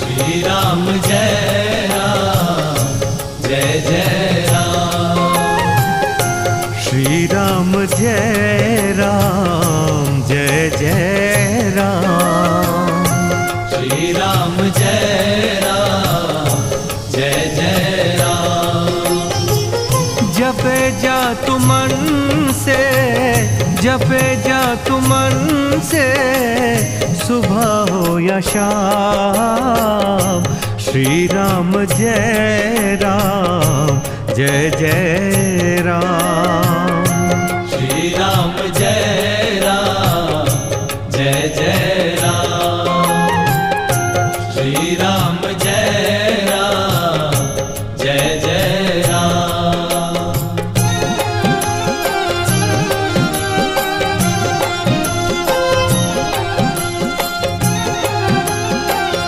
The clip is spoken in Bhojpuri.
श्री राम जय राम जय जय राम। श्री राम जय राम जय जय राम। श्री राम जय राम जय जय राम। जपे जा तू मन से, जपे जा तू मन से, सुबह हो या शाम। श्री राम जय राम जय जय राम। श्री राम जय राम जय जय राम। श्री राम